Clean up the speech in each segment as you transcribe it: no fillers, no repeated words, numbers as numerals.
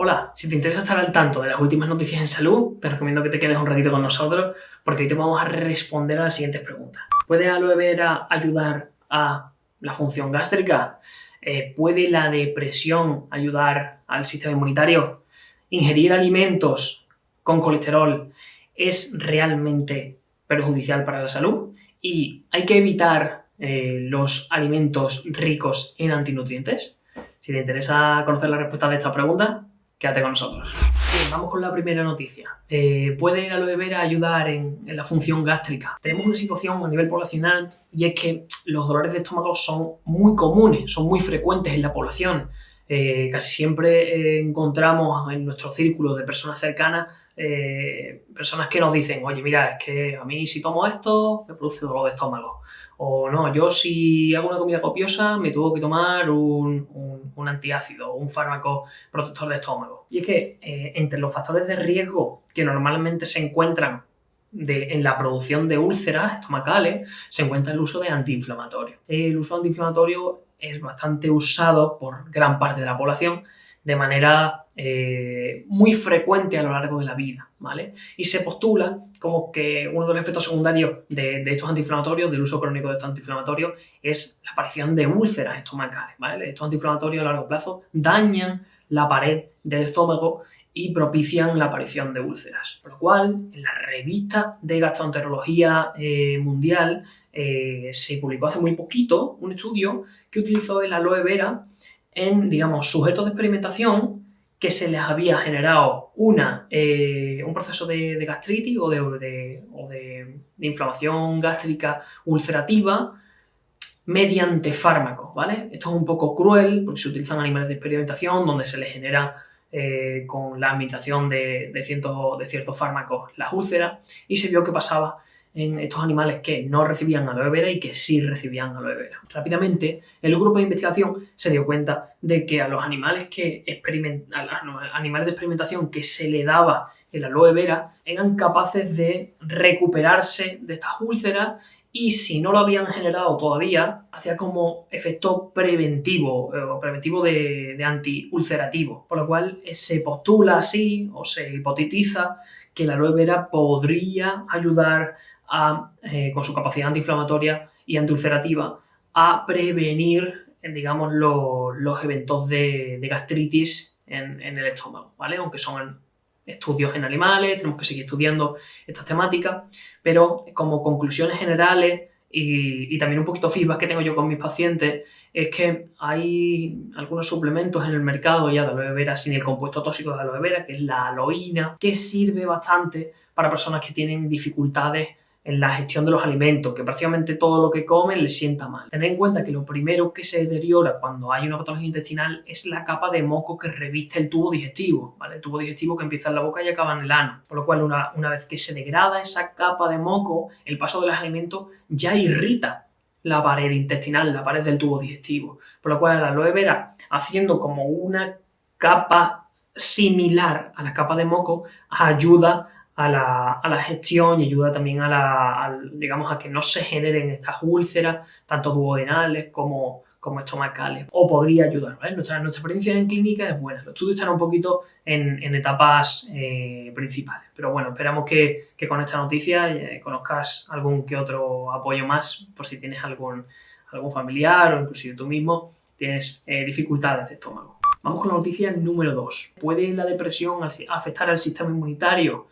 Hola, si te interesa estar al tanto de las últimas noticias en salud, te recomiendo que te quedes un ratito con nosotros porque hoy te vamos a responder a las siguientes preguntas. ¿Puede la aloe vera ayudar a la función gástrica? ¿Puede la depresión ayudar al sistema inmunitario? ¿Ingerir alimentos con colesterol es realmente perjudicial para la salud? ¿Y hay que evitar los alimentos ricos en antinutrientes? Si te interesa conocer la respuesta de esta pregunta, quédate con nosotros. Bien, vamos con la primera noticia. ¿Puede la aloe vera ayudar en la función gástrica? Tenemos una situación a nivel poblacional y es que los dolores de estómago son muy comunes, son muy frecuentes en la población. Casi siempre encontramos en nuestro círculo de personas cercanas personas que nos dicen, oye, mira, es que a mí si tomo esto me produce dolor de estómago. O no, yo si hago una comida copiosa me tengo que tomar un antiácido, un fármaco protector de estómago. Y es que entre los factores de riesgo que normalmente se encuentran en la producción de úlceras estomacales se encuentra el uso de antiinflamatorios. El uso de antiinflamatorios es bastante usado por gran parte de la población de manera muy frecuente a lo largo de la vida, ¿vale? Y se postula como que uno de los efectos secundarios de estos antiinflamatorios, del uso crónico de estos antiinflamatorios, es la aparición de úlceras estomacales, ¿vale? Estos antiinflamatorios a largo plazo dañan la pared del estómago y propician la aparición de úlceras. Por lo cual, en la revista de gastroenterología mundial se publicó hace muy poquito un estudio que utilizó el aloe vera en, digamos, sujetos de experimentación que se les había generado un proceso de gastritis o de inflamación gástrica ulcerativa mediante fármacos, ¿vale? Esto es un poco cruel porque se utilizan animales de experimentación donde se les genera con la administración de ciertos fármacos las úlceras y se vio que pasaba en estos animales que no recibían aloe vera y que sí recibían aloe vera. Rápidamente, el grupo de investigación se dio cuenta de que a los animales a los animales de experimentación que se le daba el aloe vera eran capaces de recuperarse de estas úlceras y si no lo habían generado todavía, hacía como efecto preventivo o preventivo de antiulcerativo, por lo cual se postula así o se hipotetiza que la aloe vera podría ayudar con su capacidad antiinflamatoria y antiulcerativa a prevenir, digamos, los eventos de gastritis en el estómago, ¿vale? Aunque son estudios en animales, tenemos que seguir estudiando estas temáticas, pero como conclusiones generales y también un poquito feedback que tengo yo con mis pacientes es que hay algunos suplementos en el mercado ya de aloe vera sin el compuesto tóxico de aloe vera, que es la aloína, que sirve bastante para personas que tienen dificultades en la gestión de los alimentos, que prácticamente todo lo que comen les sienta mal. Tened en cuenta que lo primero que se deteriora cuando hay una patología intestinal es la capa de moco que reviste el tubo digestivo, ¿vale? El tubo digestivo que empieza en la boca y acaba en el ano. Por lo cual, una vez que se degrada esa capa de moco, el paso de los alimentos ya irrita la pared intestinal, la pared del tubo digestivo. Por lo cual, la aloe vera, haciendo como una capa similar a la capa de moco, ayuda a la gestión y ayuda también digamos, a que no se generen estas úlceras, tanto duodenales como estomacales, o podría ayudar, ¿vale? Nuestra experiencia en clínica es buena, los estudios están un poquito en etapas principales, pero bueno, esperamos que con esta noticia conozcas algún que otro apoyo más, por si tienes algún familiar o inclusive tú mismo tienes dificultades de estómago. Vamos con la noticia número 2. ¿Puede la depresión afectar al sistema inmunitario?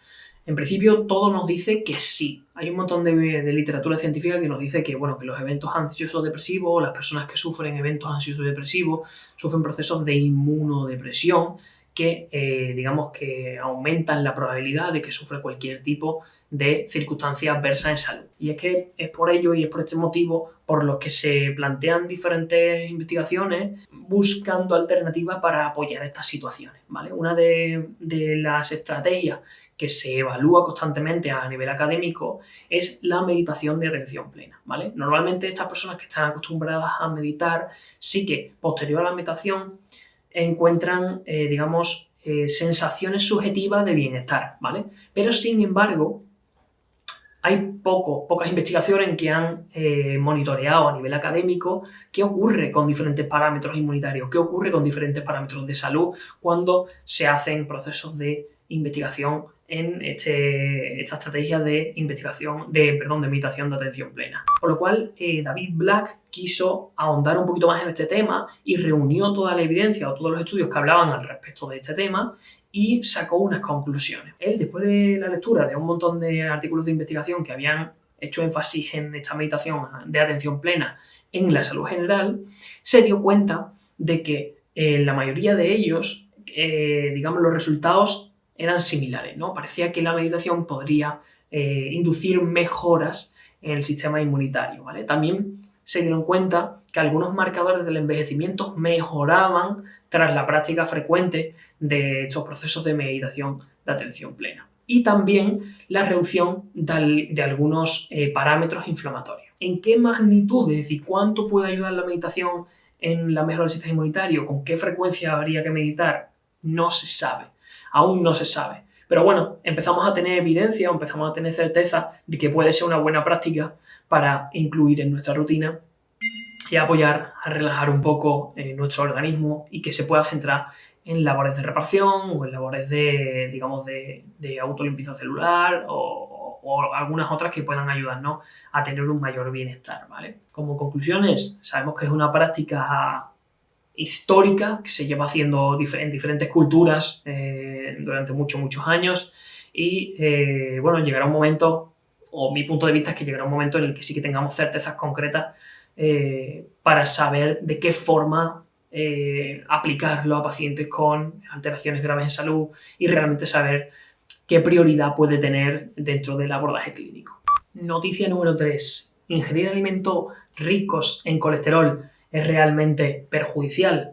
En principio, todo nos dice que sí. Hay un montón de literatura científica que nos dice que, bueno, que los eventos ansioso-depresivos, las personas que sufren eventos ansioso-depresivos, sufren procesos de inmunodepresión que, digamos, que aumentan la probabilidad de que sufra cualquier tipo de circunstancia adversa en salud. Y es que es por ello y es por este motivo por los que se plantean diferentes investigaciones buscando alternativas para apoyar estas situaciones, ¿vale? Una de las estrategias que se evalúa constantemente a nivel académico es la meditación de atención plena, ¿vale? Normalmente estas personas que están acostumbradas a meditar sí que posterior a la meditación encuentran, digamos, sensaciones subjetivas de bienestar, ¿vale? Pero sin embargo, Hay pocas investigaciones que han monitoreado a nivel académico qué ocurre con diferentes parámetros inmunitarios, qué ocurre con diferentes parámetros de salud cuando se hacen procesos de investigación en esta estrategia de meditación de atención plena. Por lo cual, David Black quiso ahondar un poquito más en este tema y reunió toda la evidencia o todos los estudios que hablaban al respecto de este tema y sacó unas conclusiones. Él, después de la lectura de un montón de artículos de investigación que habían hecho énfasis en esta meditación de atención plena en la salud general, se dio cuenta de que la mayoría de ellos, digamos, los resultados eran similares, ¿no? Parecía que la meditación podría inducir mejoras en el sistema inmunitario, ¿vale? También se dieron cuenta que algunos marcadores del envejecimiento mejoraban tras la práctica frecuente de estos procesos de meditación de atención plena. Y también la reducción de algunos parámetros inflamatorios. ¿En qué magnitud? Es decir, ¿cuánto puede ayudar la meditación en la mejora del sistema inmunitario? ¿Con qué frecuencia habría que meditar? No se sabe. Aún no se sabe. Pero bueno, empezamos a tener evidencia, empezamos a tener certeza de que puede ser una buena práctica para incluir en nuestra rutina y apoyar a relajar un poco nuestro organismo y que se pueda centrar en labores de reparación o en labores de, digamos, de autolimpieza celular o algunas otras que puedan ayudarnos a tener un mayor bienestar, ¿vale? Como conclusiones, sabemos que es una práctica histórica que se lleva haciendo en diferentes culturas durante muchos años y bueno, llegará un momento, o mi punto de vista es que llegará un momento en el que sí que tengamos certezas concretas para saber de qué forma aplicarlo a pacientes con alteraciones graves en salud y realmente saber qué prioridad puede tener dentro del abordaje clínico. Noticia número 3. Ingerir alimentos ricos en colesterol es realmente perjudicial.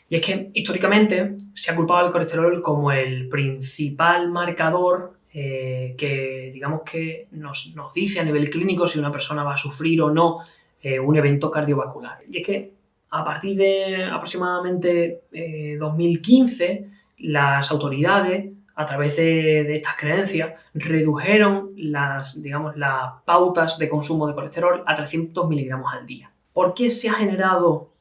Y es que históricamente se ha culpado al colesterol como el principal marcador que, digamos, que nos dice a nivel clínico si una persona va a sufrir o no un evento cardiovascular. Y es que a partir de aproximadamente 2015, las autoridades, a través de estas creencias, redujeron las pautas de consumo de colesterol a 300 miligramos al día. ¿Por qué se ha generado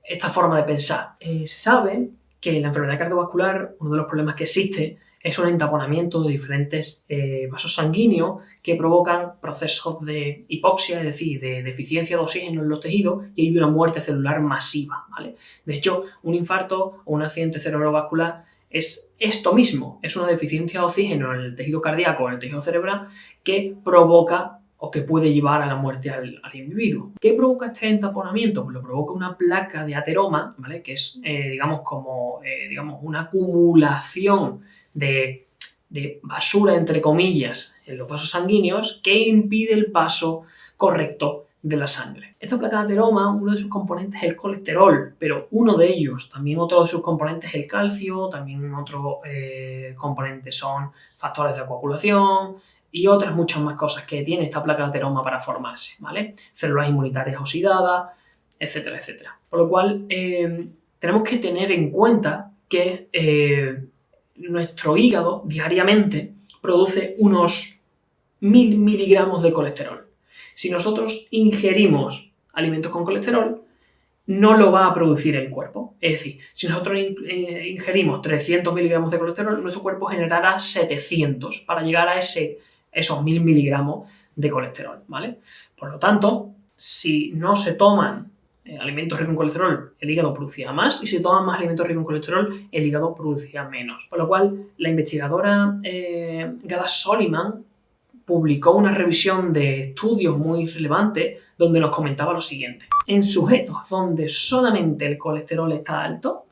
esta forma de pensar? Se sabe que en la enfermedad cardiovascular uno de los problemas que existe es un entaponamiento de diferentes vasos sanguíneos que provocan procesos de hipoxia, es decir, de deficiencia de oxígeno en los tejidos, y hay una muerte celular masiva, ¿vale? De hecho, un infarto o un accidente cerebrovascular es esto mismo, es una deficiencia de oxígeno en el tejido cardíaco o en el tejido cerebral que provoca o que puede llevar a la muerte al individuo. ¿Qué provoca este entaponamiento? Pues lo provoca una placa de ateroma, ¿vale? Que es, digamos, una acumulación de basura, entre comillas, en los vasos sanguíneos que impide el paso correcto de la sangre. Esta placa de ateroma, uno de sus componentes es el colesterol, pero uno de ellos, también otro de sus componentes es el calcio, también otro componente son factores de coagulación y otras muchas más cosas que tiene esta placa de ateroma para formarse, ¿vale? Células inmunitarias oxidadas, etcétera, etcétera. Por lo cual, tenemos que tener en cuenta que nuestro hígado diariamente produce unos 1000 miligramos de colesterol. Si nosotros ingerimos alimentos con colesterol, no lo va a producir el cuerpo. Es decir, si nosotros ingerimos 300 miligramos de colesterol, nuestro cuerpo generará 700 para llegar a esos 1000 miligramos de colesterol, ¿vale? Por lo tanto, si no se toman alimentos ricos en colesterol, el hígado producía más, y si toman más alimentos ricos en colesterol, el hígado producía menos. Por lo cual, la investigadora Gada Soliman publicó una revisión de estudios muy relevantes donde nos comentaba lo siguiente. En sujetos donde solamente el colesterol está alto,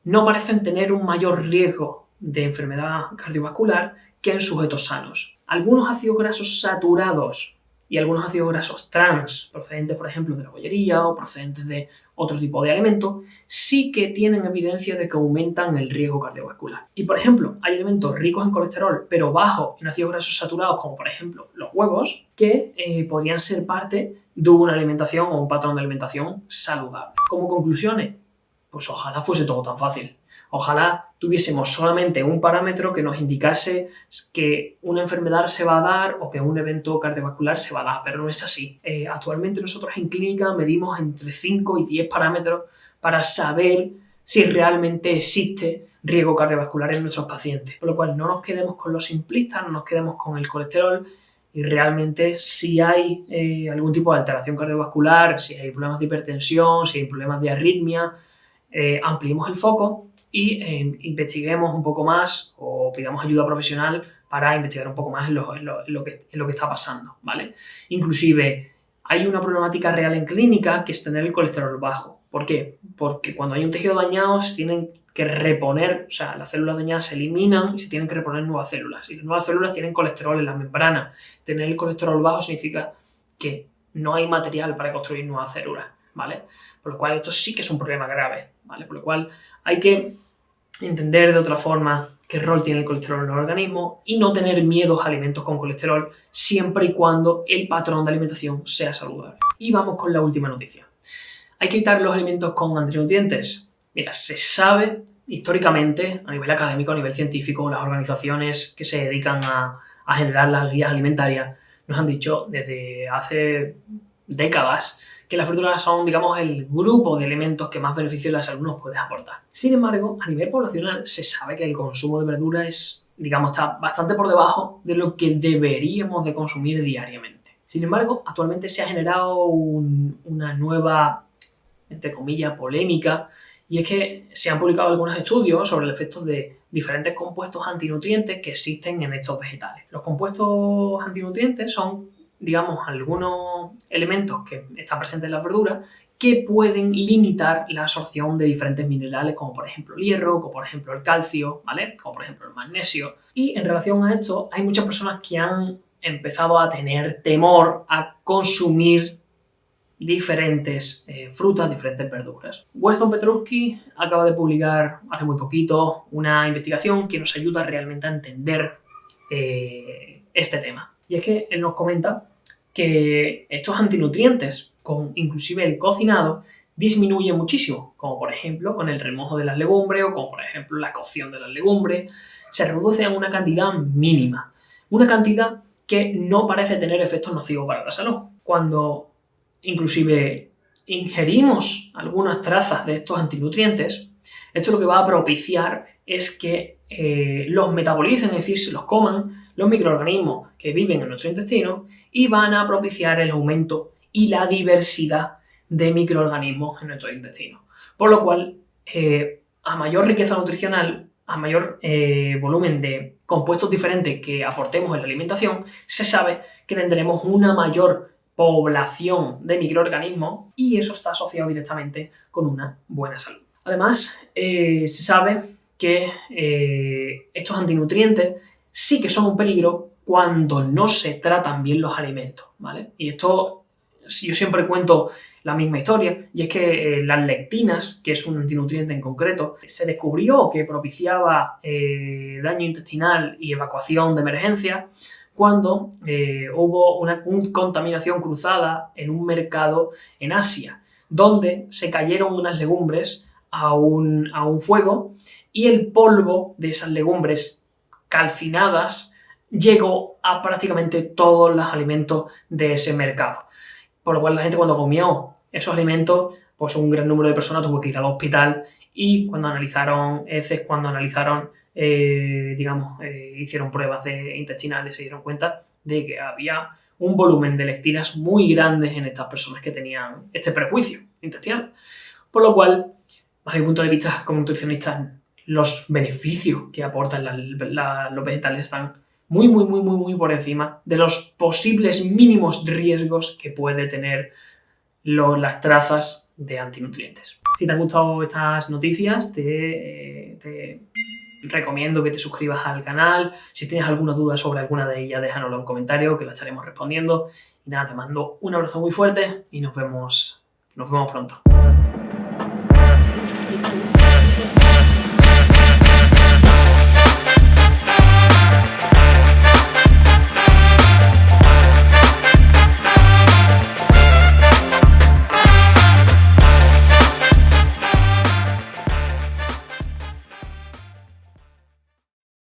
no parecen tener un mayor riesgo de enfermedad cardiovascular que en sujetos sanos. Algunos ácidos grasos saturados y algunos ácidos grasos trans, procedentes, por ejemplo, de la bollería o procedentes de otro tipo de alimentos, sí que tienen evidencia de que aumentan el riesgo cardiovascular. Y, por ejemplo, hay alimentos ricos en colesterol, pero bajos en ácidos grasos saturados, como por ejemplo los huevos, que podrían ser parte de una alimentación o un patrón de alimentación saludable. Como conclusiones, pues ojalá fuese todo tan fácil. Ojalá tuviésemos solamente un parámetro que nos indicase que una enfermedad se va a dar o que un evento cardiovascular se va a dar, pero no es así. Actualmente nosotros en clínica medimos entre 5 y 10 parámetros para saber si realmente existe riesgo cardiovascular en nuestros pacientes. Por lo cual no nos quedemos con lo simplista, no nos quedemos con el colesterol, y realmente si hay algún tipo de alteración cardiovascular, si hay problemas de hipertensión, si hay problemas de arritmia, ampliemos el foco y investiguemos un poco más o pidamos ayuda profesional para investigar un poco más en lo que está pasando, ¿vale? Inclusive hay una problemática real en clínica que es tener el colesterol bajo. ¿Por qué? Porque cuando hay un tejido dañado se tienen que reponer, o sea, las células dañadas se eliminan y se tienen que reponer nuevas células. Y las nuevas células tienen colesterol en la membrana. Tener el colesterol bajo significa que no hay material para construir nuevas células, ¿vale? Por lo cual esto sí que es un problema grave, ¿vale? Por lo cual hay que entender de otra forma qué rol tiene el colesterol en el organismo y no tener miedo a alimentos con colesterol siempre y cuando el patrón de alimentación sea saludable. Y vamos con la última noticia. ¿Hay que evitar los alimentos con antinutrientes? Mira, se sabe históricamente, a nivel académico, a nivel científico, las organizaciones que se dedican a generar las guías alimentarias nos han dicho desde hace décadas que las verduras son, digamos, el grupo de alimentos que más beneficios a la salud nos puede aportar. Sin embargo, a nivel poblacional se sabe que el consumo de verduras está bastante por debajo de lo que deberíamos de consumir diariamente. Sin embargo, actualmente se ha generado una nueva, entre comillas, polémica, y es que se han publicado algunos estudios sobre el efecto de diferentes compuestos antinutrientes que existen en estos vegetales. Los compuestos antinutrientes son, digamos, algunos elementos que están presentes en las verduras que pueden limitar la absorción de diferentes minerales, como por ejemplo el hierro, como por ejemplo el calcio, ¿vale? Como por ejemplo el magnesio. Y en relación a esto, hay muchas personas que han empezado a tener temor a consumir diferentes frutas, diferentes verduras. Weston Petrusky acaba de publicar hace muy poquito una investigación que nos ayuda realmente a entender este tema. Y es que él nos comenta que estos antinutrientes, con inclusive el cocinado, disminuyen muchísimo, como por ejemplo con el remojo de las legumbres o como por ejemplo la cocción de las legumbres, se reduce a una cantidad mínima, una cantidad que no parece tener efectos nocivos para la salud. Cuando inclusive ingerimos algunas trazas de estos antinutrientes, esto lo que va a propiciar es que los metabolicen, es decir, se los coman los microorganismos que viven en nuestro intestino y van a propiciar el aumento y la diversidad de microorganismos en nuestro intestino. Por lo cual, a mayor riqueza nutricional, a mayor volumen de compuestos diferentes que aportemos en la alimentación, se sabe que tendremos una mayor población de microorganismos y eso está asociado directamente con una buena salud. Además, se sabe que estos antinutrientes sí que son un peligro cuando no se tratan bien los alimentos, ¿vale? Y esto, yo siempre cuento la misma historia, y es que las lectinas, que es un antinutriente en concreto, se descubrió que propiciaba daño intestinal y evacuación de emergencia cuando hubo una contaminación cruzada en un mercado en Asia, donde se cayeron unas legumbres a un fuego y el polvo de esas legumbres calcinadas llegó a prácticamente todos los alimentos de ese mercado. Por lo cual la gente cuando comió esos alimentos, pues un gran número de personas tuvo que ir al hospital y cuando analizaron heces, cuando analizaron, hicieron pruebas intestinales, se dieron cuenta de que había un volumen de lectinas muy grandes en estas personas que tenían este prejuicio intestinal. Por lo cual, desde mi punto de vista como nutricionista, los beneficios que aportan los vegetales están muy por encima de los posibles mínimos riesgos que puede tener las trazas de antinutrientes. Si te han gustado estas noticias, te recomiendo que te suscribas al canal. Si tienes alguna duda sobre alguna de ellas, déjanoslo en comentarios que la estaremos respondiendo. Y nada, te mando un abrazo muy fuerte y nos vemos pronto.